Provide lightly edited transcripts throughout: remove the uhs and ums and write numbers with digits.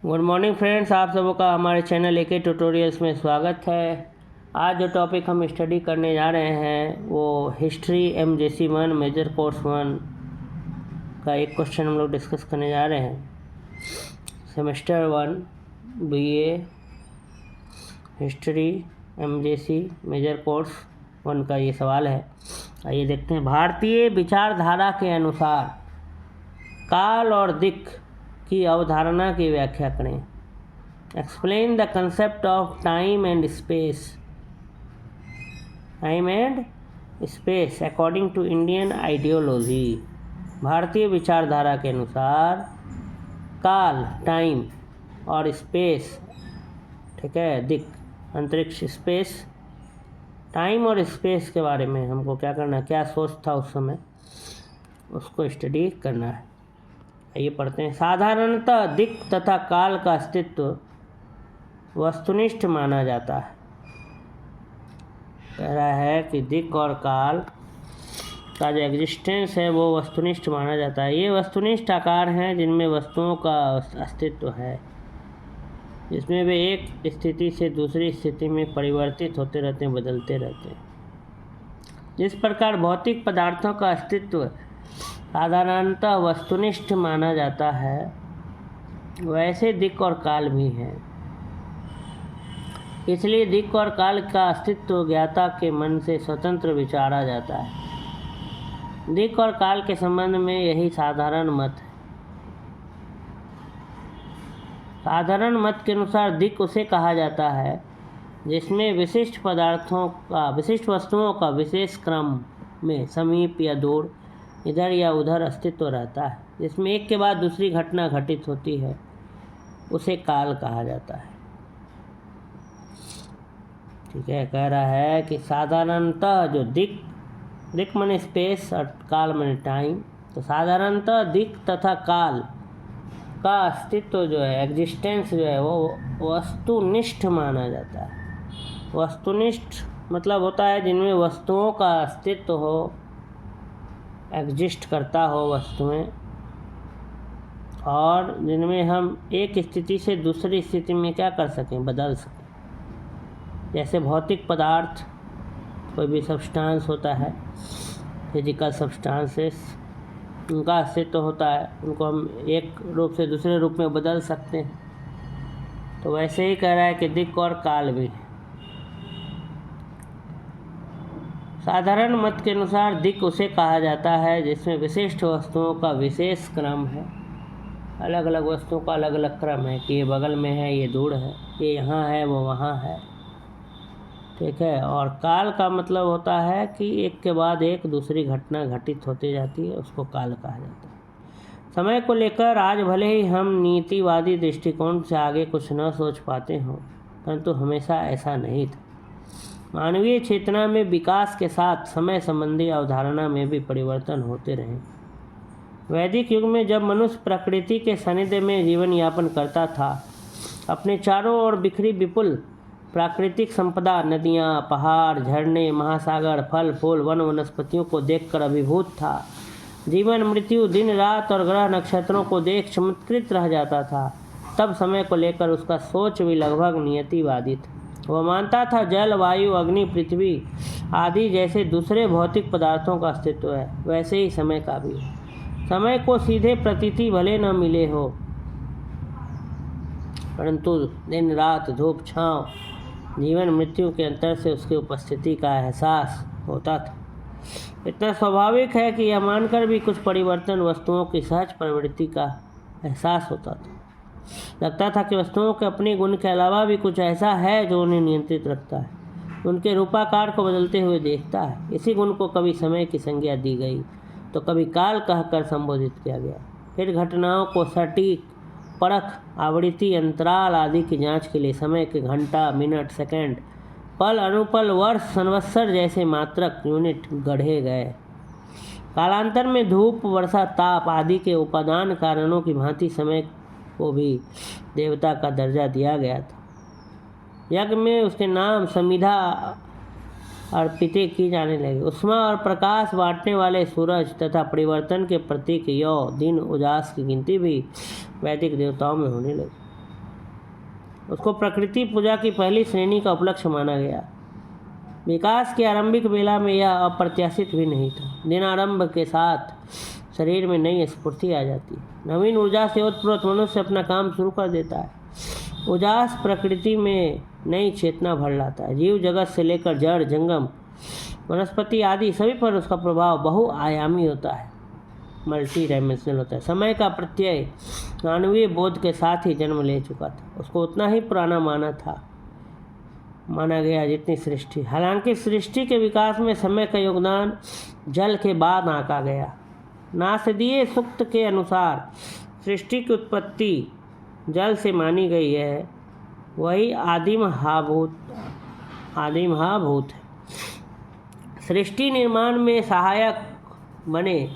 Good morning friends, आप सबों का हमारे चैनल एके ट्यूटोरियल्स में स्वागत है। आज जो टॉपिक हम स्टडी करने जा रहे हैं वो हिस्ट्री MJC 1 मेजर कोर्स 1 का एक क्वेश्चन हम लोग डिस्कस करने जा रहे हैं। Semester 1 BA history MJC major course 1 का ये सवाल है। आइए देखते हैं। भारतीय विचारधारा के अनुसार काल और दिक् की अवधारणा की व्याख्या करें। Explain the concept of time and space according to Indian ideology. भारतीय विचारधारा के अनुसार काल टाइम और स्पेस, ठीक है, दिक् अंतरिक्ष, स्पेस, टाइम और स्पेस के बारे में हमको क्या करना, क्या सोच था उस समय, उसको स्टडी करना है। ये पढ़ते हैं। साधारणतः दिक् तथा काल का अस्तित्व वस्तुनिष्ठ माना जाता है। कह रहा है कि दिक् और काल का जो एग्जिस्टेंस है वो वस्तुनिष्ठ माना जाता है। ये वस्तुनिष्ठ आकार हैं जिनमें वस्तुओं का अस्तित्व है, जिसमें वे एक स्थिति से दूसरी स्थिति में परिवर्तित होते रहते हैं, बदलते रहते हैं। जिस प्रकार भौतिक पदार्थों का अस्तित्व साधारणतः वस्तुनिष्ठ माना जाता है, वैसे दिक् और काल भी हैं। इसलिए दिक् और काल का अस्तित्व ज्ञाता के मन से स्वतंत्र विचारा जाता है। दिक् और काल के संबंध में यही साधारण मत है। साधारण मत के अनुसार दिक् उसे कहा जाता है जिसमें विशिष्ट वस्तुओं का विशेष क्रम में समीप या दूर, इधर या उधर अस्तित्व रहता है, जिसमें एक के बाद दूसरी घटना घटित होती है, उसे काल कहा जाता है। ठीक है, कह रहा है कि साधारणतः जो दिक् माने स्पेस और काल माने टाइम, तो साधारणतः दिक् तथा काल का अस्तित्व जो है, एग्जिस्टेंस जो है, वो वस्तुनिष्ठ माना जाता है। वस्तुनिष्ठ मतलब होता है जिनमें वस्तुओं का अस्तित्व हो, एग्जिस्ट करता हो वस्तुएं, और जिनमें हम एक स्थिति से दूसरी स्थिति में क्या कर सकें, बदल सकें। जैसे भौतिक पदार्थ, कोई भी सब्सटेंस होता है, फिजिकल सब्सटेंसेस, उनका अस्तित्व होता है, उनको हम एक रूप से दूसरे रूप में बदल सकते हैं। तो वैसे ही कह रहा है कि दिक् और काल भी। साधारण मत के अनुसार दिक् उसे कहा जाता है जिसमें विशिष्ट वस्तुओं का विशेष क्रम है। अलग अलग वस्तुओं का अलग अलग क्रम है कि ये बगल में है, ये दूर है, ये यहाँ है, वो वहाँ है। ठीक है। और काल का मतलब होता है कि एक के बाद एक दूसरी घटना घटित होती जाती है, उसको काल कहा जाता है। समय को लेकर आज भले ही हम नीतिवादी दृष्टिकोण से आगे कुछ न सोच पाते हों, परंतु हमेशा ऐसा नहीं था। मानवीय चेतना में विकास के साथ समय संबंधी अवधारणा में भी परिवर्तन होते रहे। वैदिक युग में जब मनुष्य प्रकृति के सानिध्य में जीवन यापन करता था, अपने चारों ओर बिखरी विपुल प्राकृतिक संपदा, नदियाँ, पहाड़, झरने, महासागर, फल फूल, वन वनस्पतियों को देखकर अभिभूत था। जीवन मृत्यु, दिन रात और ग्रह नक्षत्रों को देख चमत्कृत रह जाता था। तब समय को लेकर उसका सोच भी लगभग नियतिवादी था। वह मानता था जल, वायु, अग्नि, पृथ्वी आदि जैसे दूसरे भौतिक पदार्थों का अस्तित्व है, वैसे ही समय का भी है। समय को सीधे प्रतीति भले न मिले हो, परंतु दिन रात, धूप छाँव, जीवन मृत्यु के अंतर से उसकी उपस्थिति का एहसास होता था। इतना स्वाभाविक है कि यह मानकर भी कुछ परिवर्तन वस्तुओं की सहज प्रवृत्ति का एहसास होता था। लगता था कि वस्तुओं के अपने गुण के अलावा भी कुछ ऐसा है जो उन्हें नियंत्रित रखता है, उनके रूपाकार को बदलते हुए देखता है। इसी गुण को कभी समय की संज्ञा दी गई, तो कभी काल कहकर संबोधित किया गया। फिर घटनाओं को सटीक, परख, आवृत्ति, अंतराल आदि की जांच के लिए समय के घंटा, मिनट, सेकंड, पल, अनुपल, वर्ष, संवत्सर जैसे मात्रक यूनिट गढ़े गए। कालांतर में धूप, वर्षा, ताप आदि के उपादान कारणों की भांति समय को भी देवता का दर्जा दिया गया था। यज्ञ में उसके नाम समिधा अर्पितें की जाने लगी। उष्मा और प्रकाश बांटने वाले सूरज तथा परिवर्तन के प्रतीक यौ, दिन, उजास की गिनती भी वैदिक देवताओं में होने लगी। उसको प्रकृति पूजा की पहली श्रेणी का उपलक्ष्य माना गया। विकास के आरंभिक बेला में यह अप्रत्याशित भी नहीं था। दिन आरंभ के साथ शरीर में नई स्फूर्ति आ जाती है, नवीन ऊर्जा से ओतप्रोत मनुष्य अपना काम शुरू कर देता है। उजास प्रकृति में नई चेतना भर लाता है। जीव जगत से लेकर जड़ जंगम वनस्पति आदि सभी पर उसका प्रभाव बहुआयामी होता है, मल्टी डायमेंशनल होता है। समय का प्रत्यय मानवीय बोध के साथ ही जन्म ले चुका था। उसको उतना ही पुराना माना गया जितनी सृष्टि। हालांकि सृष्टि के विकास में समय का योगदान जल के बाद आंका गया। नासदीय सूक्त के अनुसार सृष्टि की उत्पत्ति जल से मानी गई है। वही आदिम महाभूत है। सृष्टि निर्माण में सहायक बने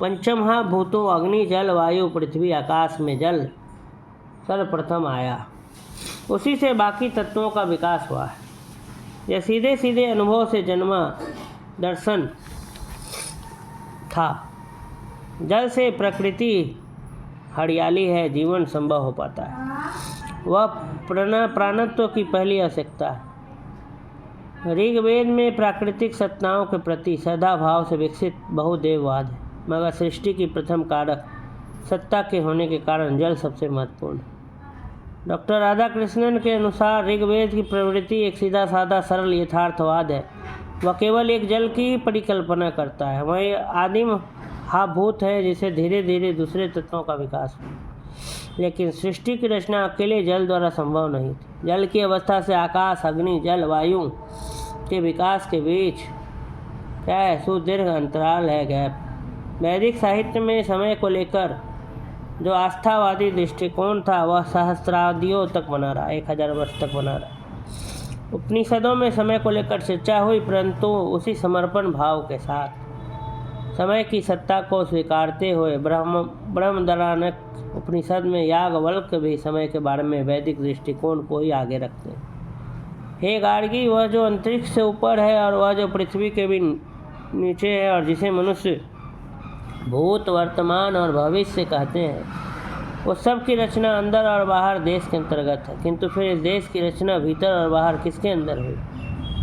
पंचमहाभूतों अग्नि जल वायु पृथ्वी आकाश में जल सर्वप्रथम आया, उसी से बाकी तत्वों का विकास हुआ है। यह सीधे सीधे अनुभव से जन्मा दर्शन था। जल से प्रकृति हरियाली है, जीवन संभव हो पाता है। वह प्राणत्व की पहली आवश्यकता है। ऋग्वेद में प्राकृतिक सत्ताओं के प्रति श्रद्धा भाव से विकसित बहुदेववाद है, मगर सृष्टि की प्रथम कारक सत्ता के होने के कारण जल सबसे महत्वपूर्ण है। डॉक्टर राधाकृष्णन के अनुसार ऋग्वेद की प्रवृत्ति एक सीधा साधा सरल यथार्थवाद है। वह केवल एक जल की परिकल्पना करता है। वह आदिम महाभूत है जिसे धीरे धीरे दूसरे तत्वों का विकास हुआ। लेकिन सृष्टि की रचना अकेले जल द्वारा संभव नहीं थी। जल की अवस्था से आकाश अग्नि जल वायु के विकास के बीच क्या है, सुदीर्घ अंतराल है, गैप। वैदिक साहित्य में समय को लेकर जो आस्थावादी दृष्टिकोण था वह सहस्राब्दियों तक बना रहा, 1000 वर्ष तक बना रहा। उपनिषदों में समय को लेकर चर्चा हुई, परंतु उसी समर्पण भाव के साथ समय की सत्ता को स्वीकारते हुए ब्रह्मदरानक उपनिषद में याज्ञवल्क्य भी समय के बारे में वैदिक दृष्टिकोण को ही आगे रखते हैं। हे गार्गी, वह जो अंतरिक्ष से ऊपर है और वह जो पृथ्वी के भी नीचे है और जिसे मनुष्य भूत वर्तमान और भविष्य कहते हैं, उस सब की रचना अंदर और बाहर देश के अंतर्गत है। किंतु फिर इस देश की रचना भीतर और बाहर किसके अंदर हुई?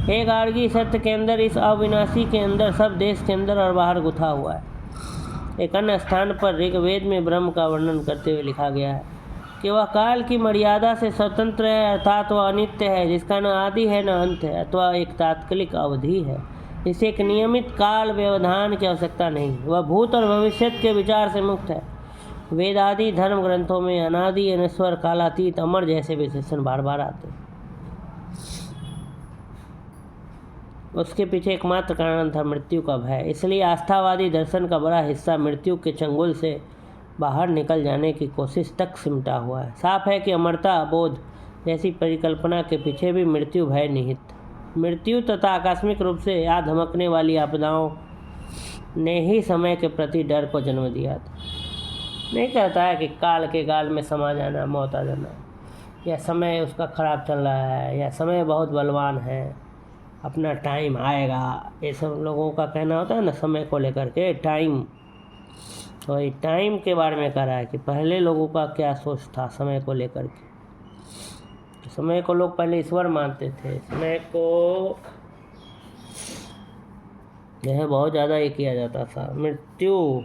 हे गार्गी, सत्य के अंदर, इस अविनाशी के अंदर सब देश के अंदर और बाहर गुथा हुआ है। एक अन्य स्थान पर ऋग्वेद में ब्रह्म का वर्णन करते हुए लिखा गया है कि वह काल की मर्यादा से स्वतंत्र है, अर्थात वह अनित्य है, जिसका न आदि है न अंत है, अथवा एक तात्कालिक अवधि है, जिसे एक नियमित काल व्यवधान की आवश्यकता नहीं। वह भूत और भविष्य के विचार से मुक्त है। वेदादि धर्म ग्रंथों में अनादि अनश्वर कालातीत अमर जैसे विशेषण बार बार आते हैं। उसके पीछे एकमात्र कारण था मृत्यु का भय। इसलिए आस्थावादी दर्शन का बड़ा हिस्सा मृत्यु के चंगुल से बाहर निकल जाने की कोशिश तक सिमटा हुआ है। साफ है कि अमरता बोध जैसी परिकल्पना के पीछे भी मृत्यु भय निहित। मृत्यु तथा आकस्मिक रूप से याद धमकने वाली आपदाओं ने ही समय के प्रति डर को जन्म दिया था। नहीं कहता है कि काल के गाल में समा जाना, मौत आ जाना, या समय उसका ख़राब चल रहा है, या समय बहुत बलवान है, अपना टाइम आएगा। ये सब लोगों का कहना होता है ना समय को लेकर के। टाइम, तो ये टाइम के बारे में कह रहा है कि पहले लोगों का क्या सोच था समय को लेकर के। समय को लोग पहले ईश्वर मानते थे। समय को यह बहुत ज़्यादा ये किया जाता था। मृत्यु,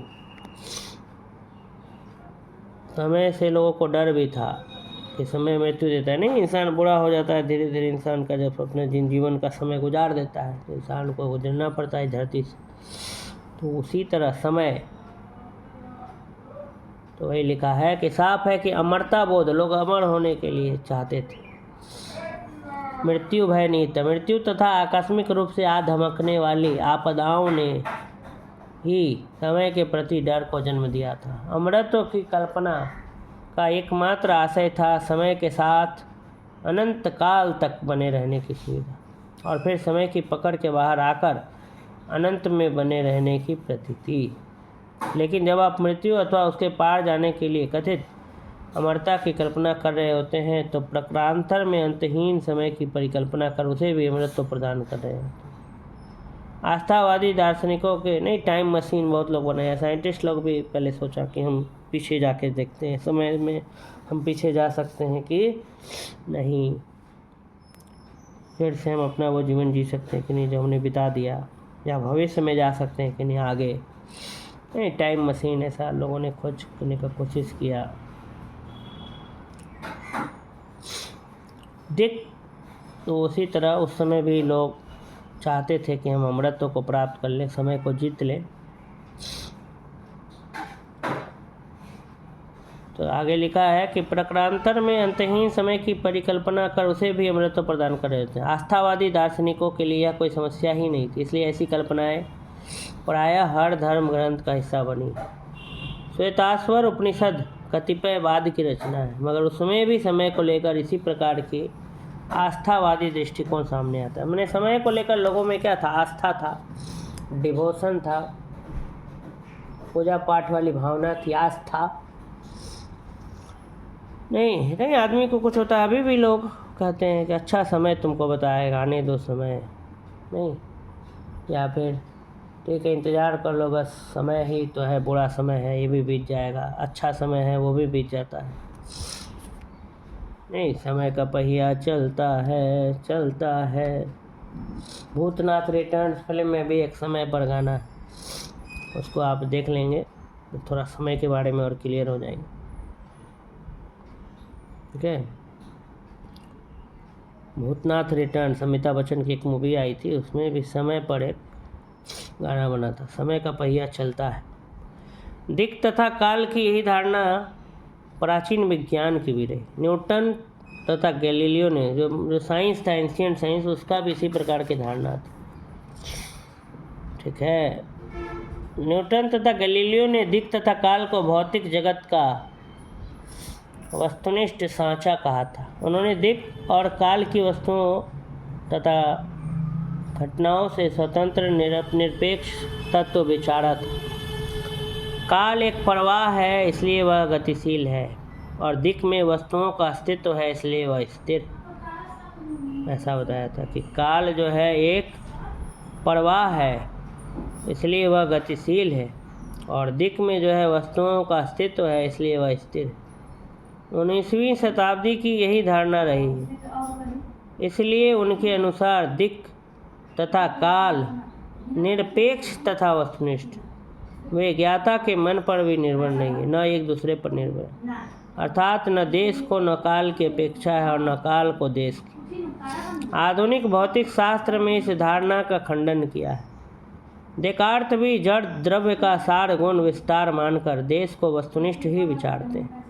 समय से लोगों को डर भी था कि समय मृत्यु देता है। नहीं, इंसान बुरा हो जाता है धीरे धीरे। इंसान का जब अपने जीवन का समय गुजार देता है तो इंसान को गुजरना पड़ता है धरती से। तो उसी तरह समय, तो वही लिखा है कि साफ है कि अमरता बोध, लोग अमर होने के लिए चाहते थे। मृत्यु भय नहीं था। मृत्यु तथा आकस्मिक रूप से आ धमकने वाली आपदाओं ने ही समय के प्रति डर को जन्म दिया था। अमरत्व की कल्पना का एकमात्र आशय था समय के साथ अनंत काल तक बने रहने की सुविधा, और फिर समय की पकड़ के बाहर आकर अनंत में बने रहने की प्रतीति। लेकिन जब आप मृत्यु अथवा उसके पार जाने के लिए कथित अमरता की कल्पना कर रहे होते हैं तो प्रकारांतर में अंतहीन समय की परिकल्पना कर उसे भी अमरत्व प्रदान कर रहे हैं। आस्थावादी दार्शनिकों के नहीं, टाइम मशीन बहुत लोग बनाए, साइंटिस्ट लोग भी पहले सोचा कि हम पीछे जाके देखते हैं, समय में हम पीछे जा सकते हैं कि नहीं, फिर से हम अपना वो जीवन जी सकते हैं कि नहीं जो हमने बिता दिया, या भविष्य में जा सकते हैं कि नहीं आगे। नहीं, टाइम मशीन ऐसा लोगों ने खोज करने का कोशिश किया। दिक तो उसी तरह उस समय भी लोग चाहते थे कि हम अमृतों को प्राप्त कर लें, समय को जीत लें। तो आगे लिखा है कि प्रकारांतर में अंतहीन समय की परिकल्पना कर उसे भी अमृत प्रदान कर रहे थे। आस्थावादी दार्शनिकों के लिए यह कोई समस्या ही नहीं थी, इसलिए ऐसी कल्पनाएं प्रायः हर धर्म ग्रंथ का हिस्सा बनी। श्वेताश्वर उपनिषद कतिपय वाद की रचना है, मगर उसमें भी समय को लेकर इसी प्रकार की आस्थावादी दृष्टिकोण सामने आता है। मैंने समय को लेकर लोगों में क्या था, आस्था था, डिवोशन था, पूजा पाठ वाली भावना थी, आस्था नहीं आदमी को कुछ होता है। अभी भी लोग कहते हैं कि अच्छा समय तुमको बताएगा, आने दो समय, नहीं, या फिर ठीक है इंतज़ार कर लो, बस समय ही तो है, बुरा समय है ये भी बीत जाएगा, अच्छा समय है वो भी बीत जाता है। नहीं, समय का पहिया चलता है। भूतनाथ रिटर्न्स फिल्म में भी एक समय पर गाना है, उसको आप देख लेंगे तो थोड़ा समय के बारे में और क्लियर हो जाएंगे। ठीक है, भूतनाथ रिटर्न्स अमिताभ बच्चन की एक मूवी आई थी, उसमें भी समय पर एक गाना बना था, समय का पहिया चलता है। दिक् तथा काल की यही धारणा प्राचीन विज्ञान की भी रही। न्यूटन तथा गैलीलियो ने जो साइंस था, एंशिएंट साइंस, उसका भी इसी प्रकार की धारणा थी। ठीक है, न्यूटन तथा गैलीलियो ने दिक् तथा काल को भौतिक जगत का वस्तुनिष्ठ सांचा कहा था। उन्होंने दिक् और काल की वस्तुओं तथा घटनाओं से स्वतंत्र निरपेक्ष तत्व विचारा था। काल एक प्रवाह है इसलिए वह गतिशील है, और दिक् में वस्तुओं का अस्तित्व है इसलिए वह स्थिर। ऐसा बताया था कि काल जो है एक प्रवाह है इसलिए वह गतिशील है, और दिक् में जो है वस्तुओं का अस्तित्व है इसलिए वह स्थिर। 19वीं शताब्दी की यही धारणा रही है, इसलिए उनके अनुसार दिक् तथा काल निरपेक्ष तथा वस्तुनिष्ठ, वे ज्ञाता के मन पर भी निर्भर नहीं है, न एक दूसरे पर निर्भर है। अर्थात न देश को न काल की अपेक्षा है और न काल को देश की। आधुनिक भौतिक शास्त्र में इस धारणा का खंडन किया है। देकार्त भी जड़ द्रव्य का सार गुण विस्तार मानकर देश को वस्तुनिष्ठ ही विचारते हैं।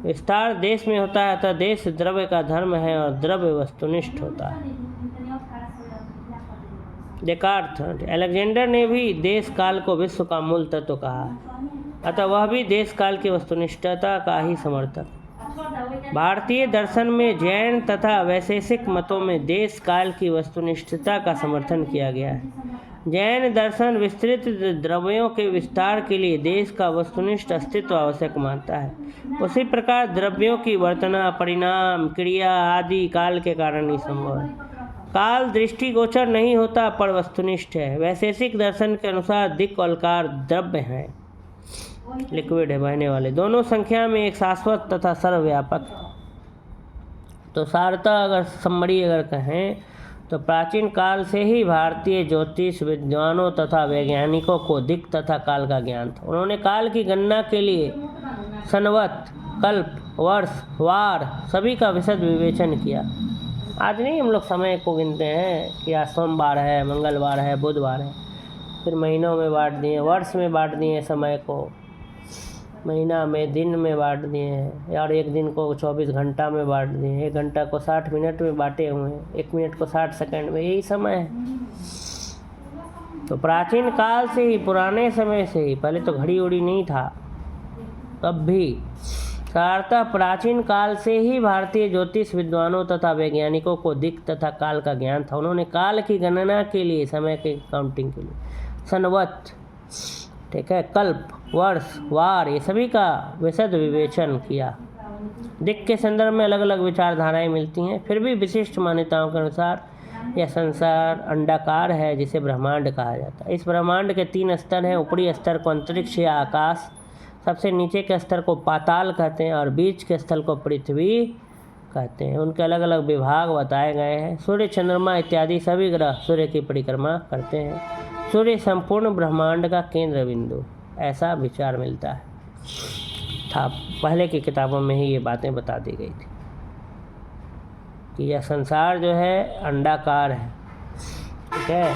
विस्तार देश में होता है अतः देश द्रव्य का धर्म है और द्रव्य वस्तुनिष्ठ होता है। देकार्त। अलेक्जेंडर ने भी देश काल को विश्व का मूल तत्व कहा है, अतः वह भी देश काल की वस्तुनिष्ठता का ही समर्थक। भारतीय दर्शन में जैन तथा वैशेषिक मतों में देश काल की वस्तुनिष्ठता का समर्थन किया गया है। जैन दर्शन विस्तृत द्रव्यों के विस्तार के लिए देश का वस्तुनिष्ठ अस्तित्व आवश्यक मानता है। उसी प्रकार द्रव्यों की वर्तना, परिणाम, क्रिया आदि काल के कारण ही संभव है। काल दृष्टिगोचर नहीं होता पर वस्तुनिष्ठ है। वैशेषिक दर्शन के अनुसार दिक् और काल द्रव्य हैं, लिक्विड है, बहने वाले, दोनों संख्या में एक शाश्वत तथा सर्वव्यापक। तो सारता अगर समरी अगर कहें तो प्राचीन काल से ही भारतीय ज्योतिष विद्वानों तथा वैज्ञानिकों को दिक् तथा काल का ज्ञान था। उन्होंने काल की गणना के लिए सनवत, कल्प, वर्ष, वार सभी का विशद विवेचन किया। आज नहीं हम लोग समय को गिनते हैं कि आज सोमवार है, मंगलवार है, बुधवार है, फिर महीनों में बांट दिए, वर्ष में बांट दिए समय को, महीना में, दिन में बांट दिए हैं, और एक दिन को 24 घंटा में बांट दिए, एक घंटा को 60 मिनट में बांटे हुए हैं, एक मिनट को 60 सेकंड में, यही समय है। तो प्राचीन काल से ही, पुराने समय से ही, पहले तो घड़ी उड़ी नहीं था तब भी, सारता प्राचीन काल से ही भारतीय ज्योतिष विद्वानों तथा वैज्ञानिकों को दिक् तथा काल का ज्ञान था। उन्होंने काल की गणना के लिए, समय के काउंटिंग के लिए सनवत, ठीक है, कल्प, वर्ष, वार ये सभी का विशद विवेचन किया। दिक् के संदर्भ में अलग अलग विचारधाराएं मिलती हैं, फिर भी विशिष्ट मान्यताओं के अनुसार यह संसार अंडाकार है जिसे ब्रह्मांड कहा जाता है। इस ब्रह्मांड के 3 स्तर हैं। ऊपरी स्तर को अंतरिक्ष या आकाश सबसे नीचे के स्तर को पाताल कहते हैं और बीच के स्थल को पृथ्वी कहते हैं। उनके अलग अलग विभाग बताए गए हैं। सूर्य, चंद्रमा इत्यादि सभी ग्रह सूर्य की परिक्रमा करते हैं। सूर्य संपूर्ण ब्रह्मांड का केंद्र बिंदु, ऐसा विचार मिलता है था। पहले की किताबों में ही ये बातें बता दी गई थी कि यह संसार जो है अंडाकार है, ठीक है,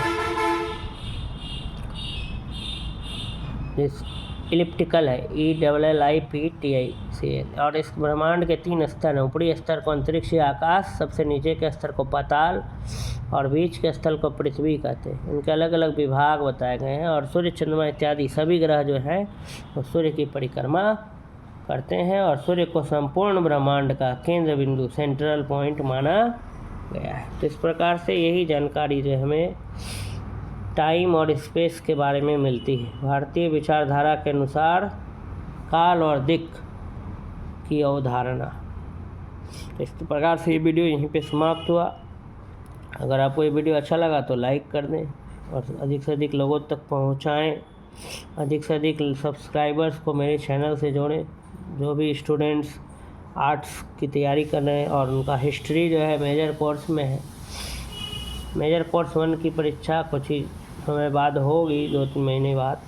इस इलिप्टिकल है, ELLIPTICL। और इस ब्रह्मांड के 3 स्तर हैं। ऊपरी स्तर को अंतरिक्ष या आकाश, सबसे नीचे के स्तर को पाताल और बीच के स्थल को पृथ्वी कहते हैं। उनके अलग अलग विभाग बताए गए हैं। और सूर्य, चंद्रमा इत्यादि सभी ग्रह जो हैं वो सूर्य की परिक्रमा करते हैं और सूर्य को संपूर्ण ब्रह्मांड का केंद्र बिंदु, सेंट्रल पॉइंट माना गया है। तो इस प्रकार से यही जानकारी जो हमें टाइम और स्पेस के बारे में मिलती है। भारतीय विचारधारा के अनुसार काल और दिक् की अवधारणा। इस प्रकार से ये वीडियो यहीं पे समाप्त हुआ। अगर आपको ये वीडियो अच्छा लगा तो लाइक कर दें और अधिक से अधिक लोगों तक पहुंचाएं। अधिक से अधिक सब्सक्राइबर्स को मेरे चैनल से जोड़ें। जो भी स्टूडेंट्स आर्ट्स की तैयारी कर रहे हैं और उनका हिस्ट्री जो है मेजर कोर्स में है, मेजर कोर्स 1 की परीक्षा कुछ ही समय बाद होगी, 2-3 महीने बाद।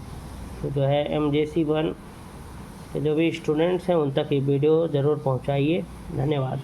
तो जो है MJC 1 के जो भी स्टूडेंट्स हैं उन तक ये वीडियो ज़रूर पहुंचाइए। धन्यवाद।